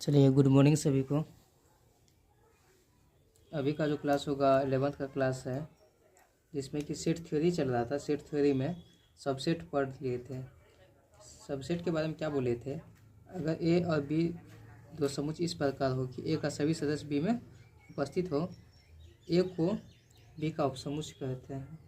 चलिए, good morning सभी को। अभी का जो क्लास होगा 11th का क्लास है, जिसमें कि सेट थ्योरी चल रहा था। सेट थ्योरी में सबसेट पढ़ लिए थे। सबसेट के बारे में क्या बोले थे? अगर ए और बी दो समुच्चय इस प्रकार हो कि ए का सभी सदस्य बी में उपस्थित हो, ए को बी का उपसमुच्चय कहते हैं।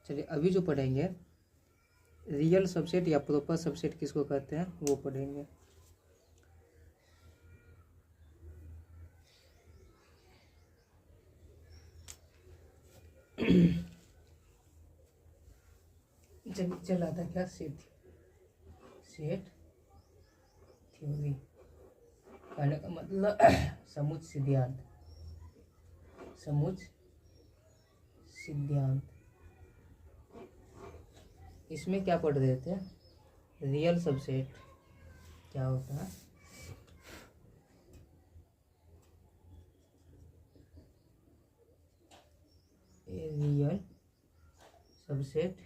चलिए, अभी जो पढ़ेंगे रियल सबसेट या प्रॉपर सबसेट किसको कहते हैं वो पढ़ेंगे। चल रहा था क्या? सेट थ्योरी कहने का मतलब समुच्चय सिद्धांत। इसमें क्या पढ़ रहे थे? रियल सबसेट क्या होता है, रियल सबसेट,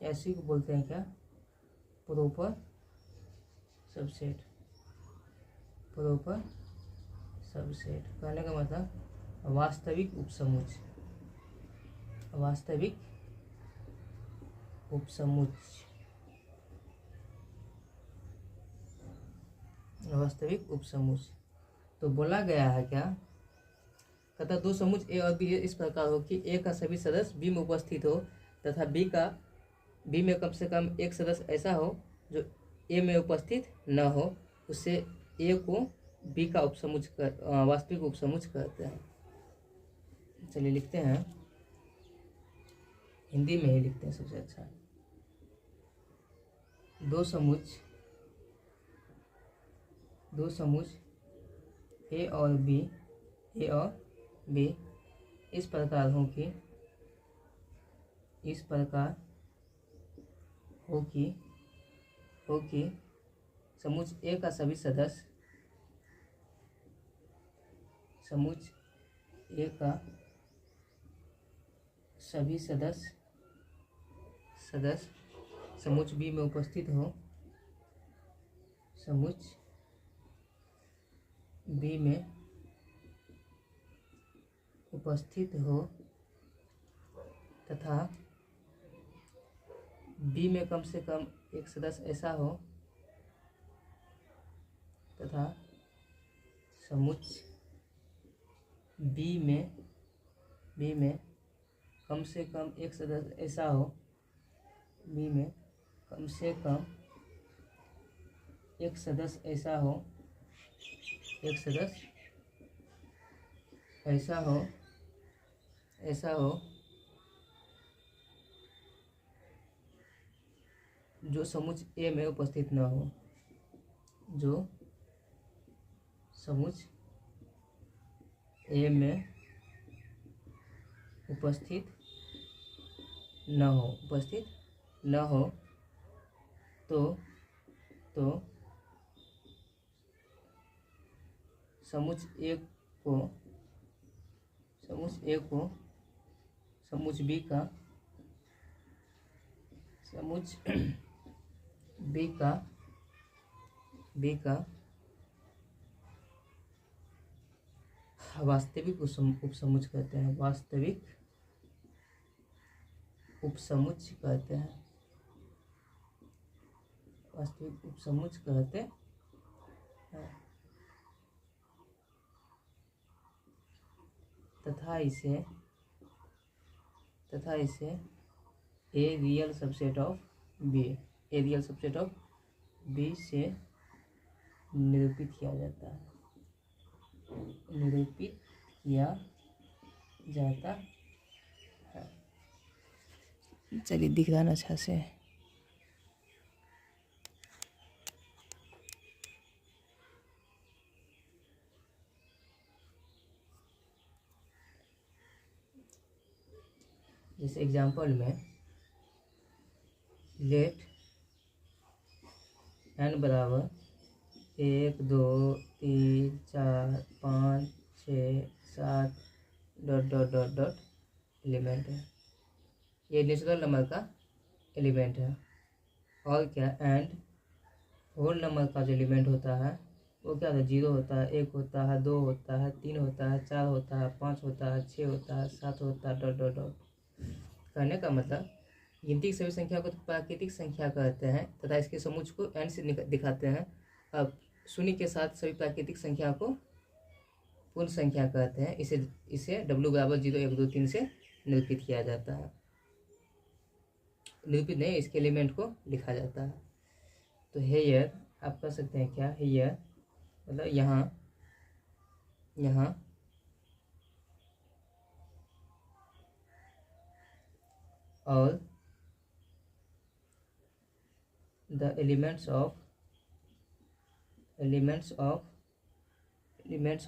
ऐसी को बोलते हैं क्या? प्रॉपर सबसेट कहने का मतलब वास्तविक उपसमुच्चय। वास्तविक उपसमुच्चय। तो बोला गया है क्या? तथा दो समुच्चय ए और बी इस प्रकार हो कि ए का सभी सदस्य बी में उपस्थित हो तथा बी में कम से कम एक सदस्य ऐसा हो जो ए में उपस्थित न हो, उससे ए को बी का वास्तविक उपसमुच्चय कहते हैं। चलिए लिखते हैं, हिंदी में ही लिखते हैं सबसे अच्छा। दो समुच्चय ए और बी इस प्रकार हो कि समुच्चय ए का सभी सदस्य समुच्चय बी में उपस्थित हो, तथा बी में कम से कम एक सदस्य ऐसा हो तथा समुच्चय बी में कम से कम एक सदस्य ऐसा हो, ऐसा हो जो समुच्चय ए में उपस्थित न हो, उपस्थित न हो तो समुच्चय ए को समुच्चय बी का वास्तविक उपसमुच्चय कहते हैं। तथा इसे A real subset of B से निरूपित किया जाता है। चलिए, दिख रहा है ना अच्छा से? जैसे एग्जाम्पल में लेट n बराबर 1 2 3 4 5 6 7 dot dot dot dot element है। ये नेचुरल नंबर का एलिमेंट है। और क्या, एंड होल नंबर का जो एलिमेंट होता है वो क्या होता है, 0 होता है, 1 होता है, 2 होता है, 3 होता है, 4 होता है, 5 होता है, 6 होता है, 7 होता है, डॉट डॉट डॉट। कहने का मतलब गिनती की सभी संख्या को प्राकृतिक संख्या कहते हैं तथा इसके समुच्चय को एन से दिखाते हैं। अब शून्य के साथ सभी प्राकृतिक संख्या को पूर्ण संख्या कहते हैं। इसे इसे W बराबर 0 1 2 3 से निरूपित किया जाता है। निरूपित नहीं, इसके एलिमेंट को लिखा जाता है। तो हेयर आप कह सकते हैं क्या, हेयर मतलब यहाँ यहाँ और the elements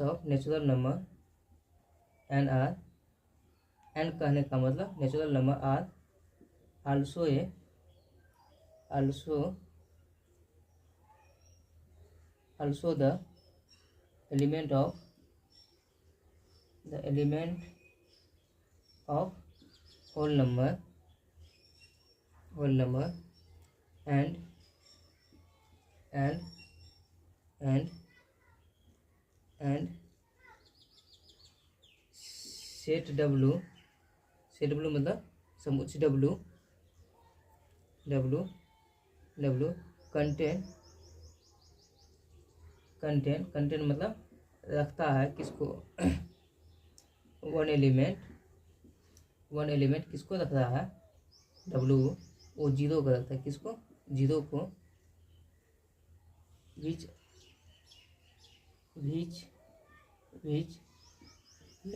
of natural number and are, and कहने का मतलब natural number are also the element of whole number and set W मतलब समुच्चय W कंटेन मतलब रखता है किसको वन एलिमेंट किसको रख रहा है, W वो 0 को रखता है, किसको 0 को, which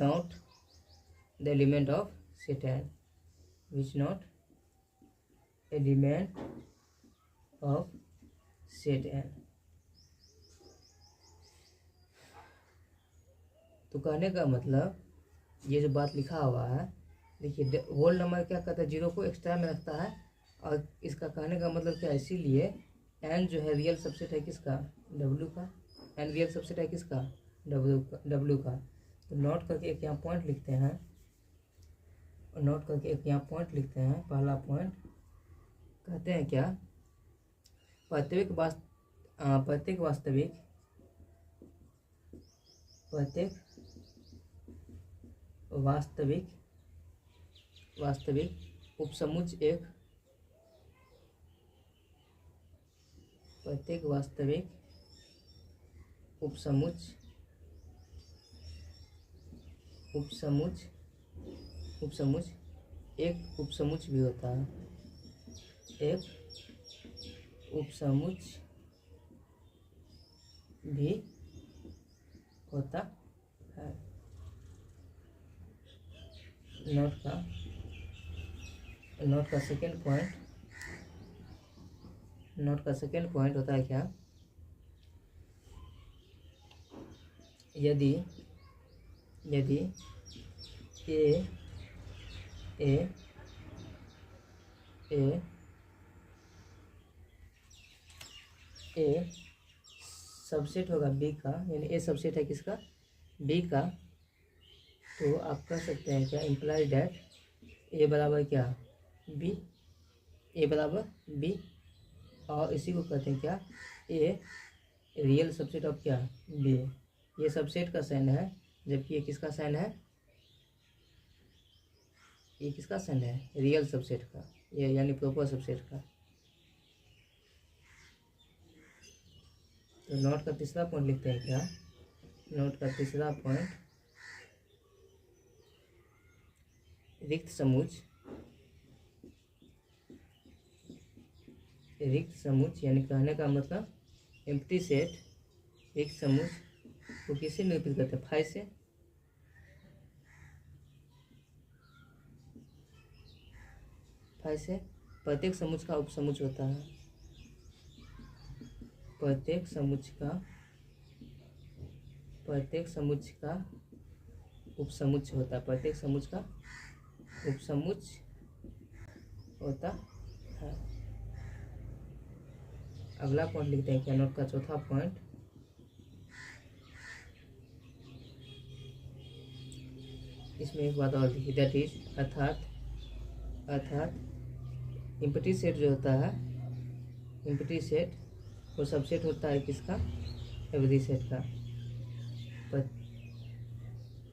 not the element of set n, which not element of set n। तो कहने का मतलब ये जो बात लिखा हुआ है, देखिए होल नंबर क्या कहता है, 0 को एक्स्ट्रा में रखता है। और इसका कहने का मतलब क्या है, इसीलिए n जो है रियल सबसेट है किसका, W का। n रियल सबसेट है किसका, W का। तो नोट करके एक यहाँ पॉइंट लिखते हैं, पहला पॉइंट कहते हैं क्या, प्रत्येक वास्तविक उपसमुच्चय एक प्रत्येक वास्तविक उपसमुच्चय एक उपसमुच्चय भी होता है, एक उपसमुच्चय भी होता है। नोट का सेकेंड पॉइंट होता है क्या, यदि ए सबसेट होगा बी का, यानी ए सबसेट है किसका, बी का, तो आप कह सकते हैं क्या, इम्प्लाई डैट ए बराबर क्या, बी, ए बराबर बी। और इसी को कहते हैं क्या, ए रियल सबसेट ऑफ क्या, बी। ये सबसेट का साइन है, जबकि ये किसका साइन है, ये किसका साइन है, रियल सबसेट का, ये यानी प्रॉपर सबसेट का। तो नोट का तीसरा पॉइंट लिखते हैं क्या, नोट का तीसरा पॉइंट, रिक्त समुच्चय यानी कहने का मतलब एम्प्टी सेट, रिक्त समुच्चय को किससे निरूपित करते हैं, फाई से। प्रत्येक समुच्चय का उपसमुच्चय होता है, प्रत्येक समुच्चय का उपसमुच्चय होता है, प्रत्येक समुच्चय का उपसमुच्चय होता है। अगला पॉइंट लिखते हैं क्या, नोट का चौथा पॉइंट, इसमें एक बात और लिखी, दैट इज अर्थात इम्पटी सेट जो होता है, इम्पटी सेट वो सबसेट होता है किसका, एवरी सेट का,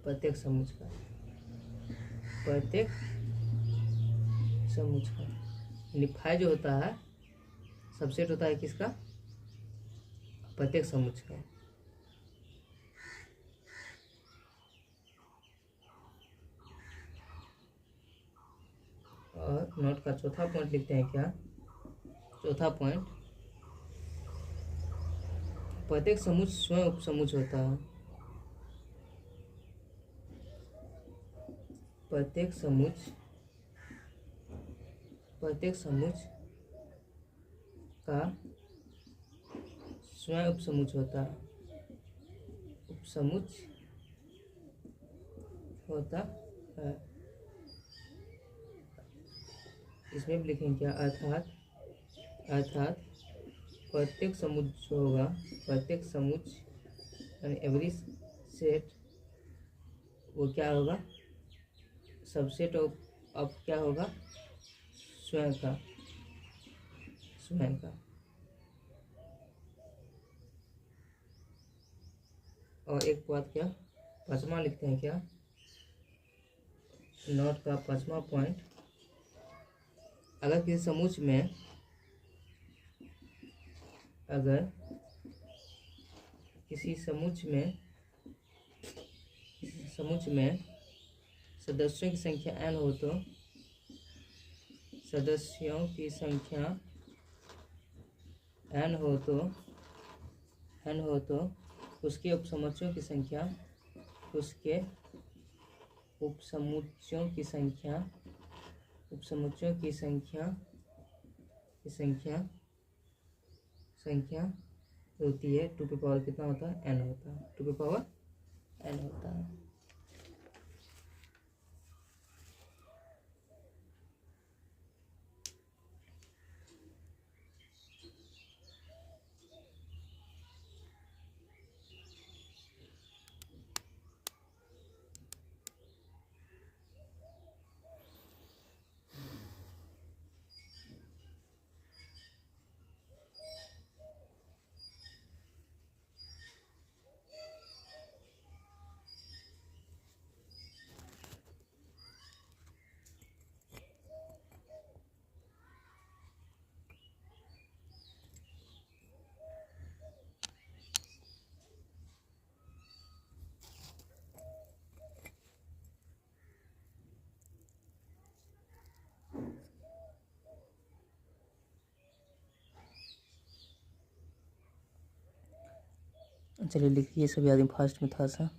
प्रत्येक समुच्चय का, प्रत्येक समुच्चय का। यानी फाई जो होता है सबसेट होता है किसका, प्रत्येक समुच्चय का। और नोट का चौथा पॉइंट लिखते हैं क्या, चौथा पॉइंट, प्रत्येक समुच्चय स्वयं उपसमुच्चय होता है, प्रत्येक समुच्चय का स्वयं उपसमुच्चय होता है, उपसमुच्चय होता है। इसमें भी लिखेंगे क्या, अर्थात प्रत्येक समुच्चय होगा, प्रत्येक समुच्चय यानी एवरी सेट वो क्या होगा, सबसेट ऑफ क्या होगा, स्वयं का। और एक बात क्या, पांचवा लिखते हैं क्या, नोट का पांचवा पॉइंट, अगर किसी समुच्चय में सदस्यों की संख्या n हो तो उसके उपसमुच्चयों की संख्या होती है 2 पे पावर कितना होता है, n होता है, 2 पे पावर n होता है। चलिए लिखिए सभी आदमी फास्ट में था सा।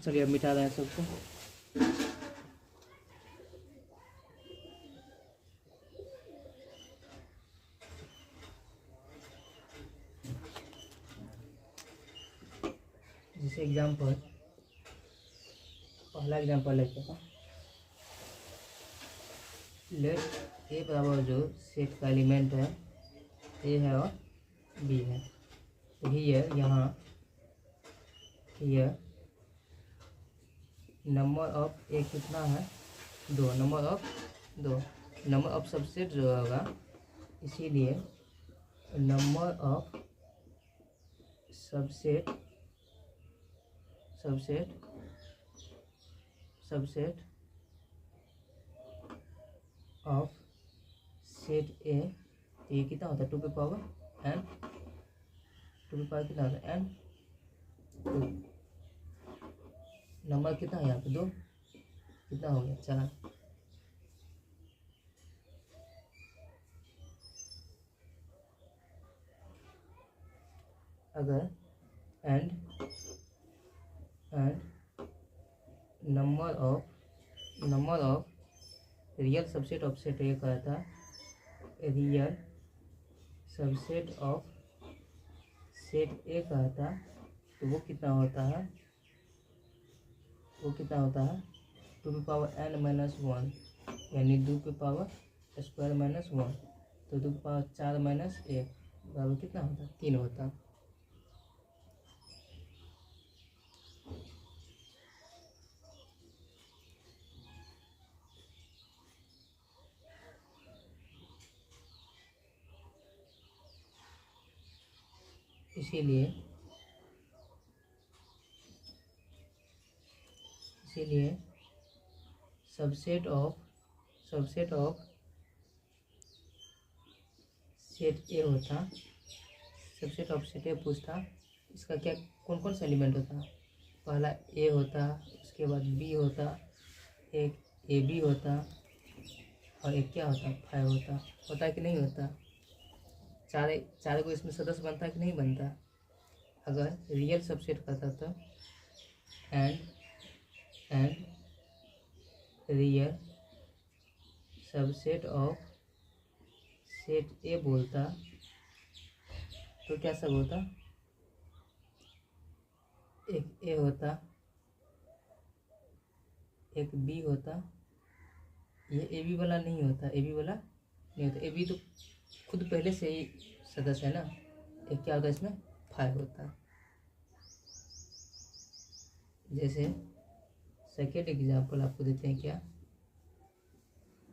चलिए अब मिटा रहे हैं सबको। जैसे एग्जाम्पल, पहला एग्जाम्पल लेते हैं। लेट ए बराबर जो सेट का एलिमेंट है ए है और बी है। तो हियर यहाँ हियर नंबर ऑफ ए कितना है 2, नंबर ऑफ सबसेट जो होगा, इसीलिए number of subset of set ए, ये कितना होता है 2 की पावर एन, 2 की पावर कितना होता है एन, 2। नंबर कितना है यहाँ पे 2, कितना हो गया 4। अगर and number of real subset of set A कहता real subset of set A कहता, तो वो कितना होता है 2 की पावर एन माइनस 1, यानी 2 की पावर स्क्वायर माइनस 1, तो 2 की पावर 4 माइनस 1 बराबर कितना होता है 3 होता है। इसीलिए सबसेट ऑफ सेट ए होता, सबसेट ऑफ सेट ए पूछता इसका क्या कौन कौन सा एलिमेंट होता। पहला ए होता, उसके बाद बी होता, एक ए बी होता और एक क्या होता 5 होता है कि नहीं होता। चार को इसमें सदस्य बनता है कि नहीं बनता। अगर रियल सबसेट करता तो and real subset of set ए बोलता तो क्या सब होता, एक ए होता, एक बी होता, ये ए बी वाला नहीं होता, ए बी वाला नहीं होता, ए बी तो खुद पहले से ही सदस्य है ना। एक क्या होता है इसमें 5 होता है। जैसे सेकेंड एग्जाम्पल आपको देते हैं क्या,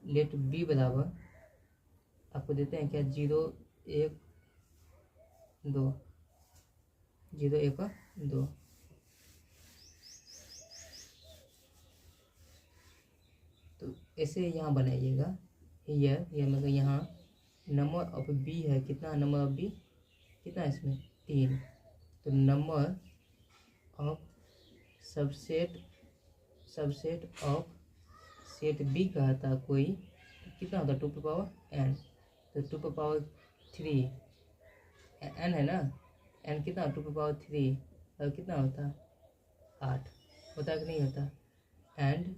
लेट बी बराबर आपको देते हैं क्या 0 1 2, 0 1 2। तो ऐसे यहाँ बनाइएगा। ये मतलब यहाँ नंबर ऑफ बी है कितना, नंबर ऑफ बी कितना है इसमें 3, तो number of subset of set B कहता कोई कितना होता 2 की पावर एन, तो 2 की पावर 3 एन है ना, एन कितना 2 की पावर 3 और कितना होता 8 होता है कि नहीं होता। एंड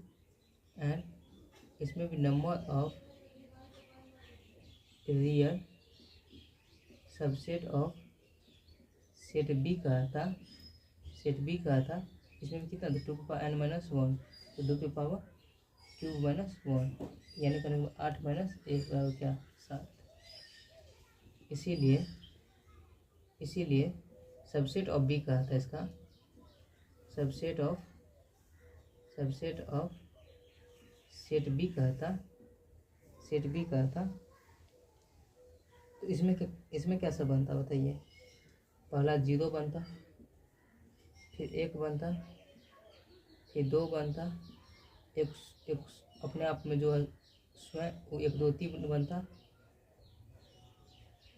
इसमें भी number of real subset of set B कहता इसमें भी कितना 2 की पावर एन माइनस 1, तो 2 की पावर क्यूब माइनस 1, यानी करेंगे 8 माइनस 1 बराबर क्या 7। इसीलिए सबसेट ऑफ बी कहता है इसका सबसेट ऑफ सेट बी कहता। तो इसमें क्या सब बनता बताइए। पहला 0 बनता, फिर 1 बनता, फिर 2 बनता, एक अपने आप में जो है स्वयं वो 1 2 3 बनता,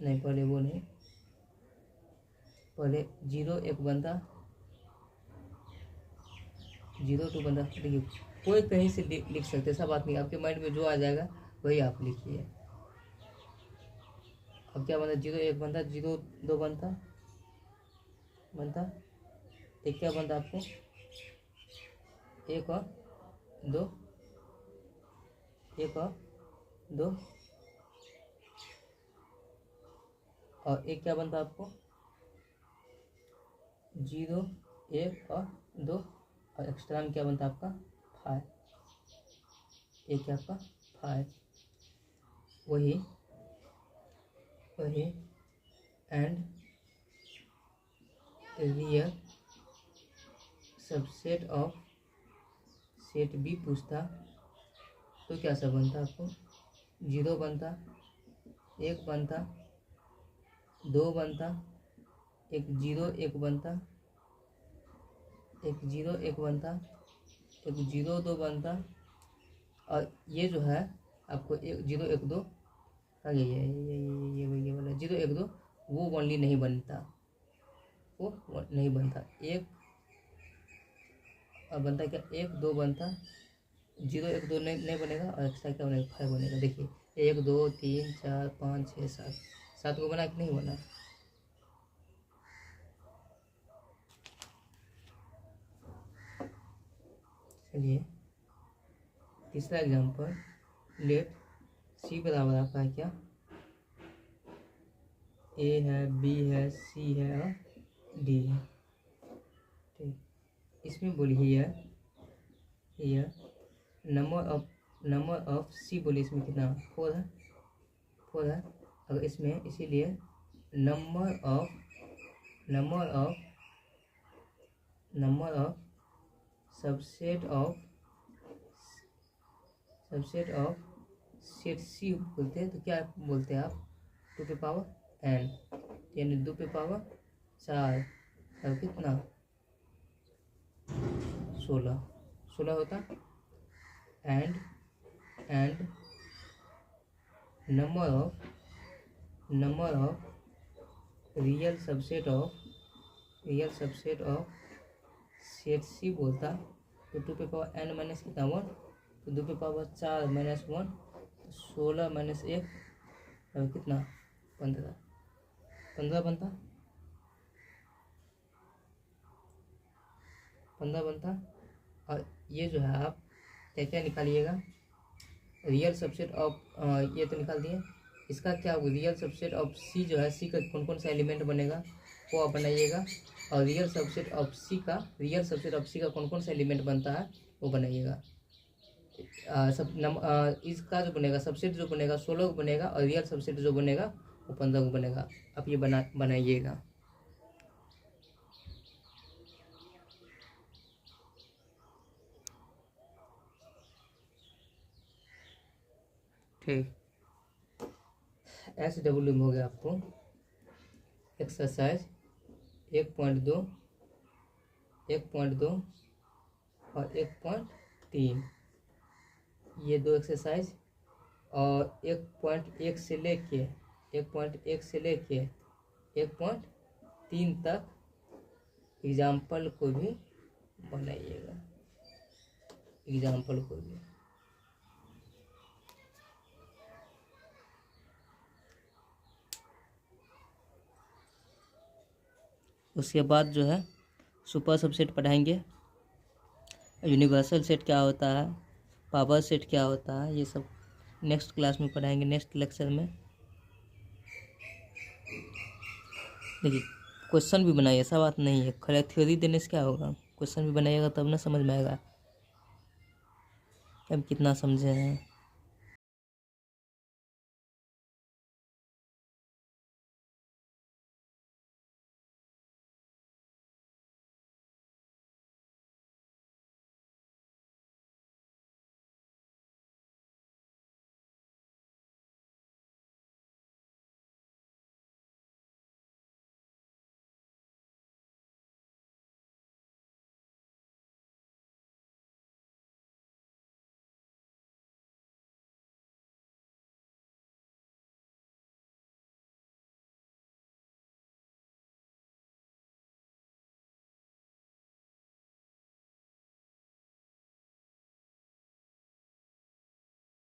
नहीं पहले वो नहीं, पहले 0 1 बनता, 0 2 बनता। देखिए कोई कहीं से लिख सकते, सब बात नहीं, आपके माइंड में जो आ जाएगा वही आप लिखिए। अब क्या बनता 0 1 बनता, 0 2 बनता, एक क्या बनता आपको 1 और 2, 1 और 2, और एक क्या बनता है आपको 0, 1 और 2, और एक्स्ट्रा में क्या बनता है आपका 5, एक क्या आपका 5। वही and real subset of set B पूछता तो क्या सब बनता आपको 0 बनता, 1 बनता, 2 बनता, एक 0 1 बनता, एक 0 1 बनता, एक 0 2 बनता, और ये जो है आपको 1 0 1 2 ये वाला 0 1 2 वो ओनली नहीं बनता, वो नहीं बनता। एक और बनता क्या 1 2 बनता, 0 1 2 नहीं बनेगा, और एक्स्ट्रा क्या बनेगा 5 बनेगा। देखिए 1 2 3 4 5 6 7 7 को बना कि नहीं बना। चलिए तीसरा एग्जांपल, लेट सी बराबर आपका है क्या ए है, बी है, सी है और डी है। ठीक, इसमें बोलिए हियर नंबर ऑफ सी बोलिए, इसमें कितना 4 है, 4 है। अगर इसमें इसीलिए number of subset of set C बोलते हैं, तो क्या बोलते हैं आप 2 पे पावर n, यानी 2 पे पावर 4 और कितना 16 होता। And number of real subset of set C बोलता तो 2 पे पावर n माइनस कितना 1, तो 2 पे पावर 4 माइनस 1, 16 माइनस 1 और कितना 15 बनता, 15 बनता। और ये जो है आप क्या क्या निकालिएगा रियल सबसेट ऑफ, ये तो निकाल दिए, इसका क्या रियल सबसेट ऑफ सी जो है, सी का कौन कौन सा एलिमेंट बनेगा वो आप बनाइएगा, और रियल सबसेट ऑफ सी का कौन कौन सा एलिमेंट बनता है वो बनाइएगा। इसका जो बनेगा सबसेट जो बनेगा 16 को बनेगा, और रियल सबसेट जो बनेगा वो 15 को बनेगा। आप ये बनाइएगा। ठीक, SW में हो गया आपको एक्सरसाइज 1.2 और 1.3, ये 2 एक्सरसाइज, और 1.1 से लेके 1.3 तक एग्जाम्पल को भी बनाइएगा, एग्जाम्पल को भी। उसके बाद जो है सुपर सबसेट पढ़ाएंगे, यूनिवर्सल सेट क्या होता है, पावर सेट क्या होता है, ये सब नेक्स्ट क्लास में पढ़ाएंगे, नेक्स्ट लेक्चर में। देखिए क्वेश्चन भी बनाइए, ऐसा बात नहीं है खाली थ्योरी देने से क्या होगा, क्वेश्चन भी बनाइएगा तब ना समझ में आएगा हम कितना समझे हैं।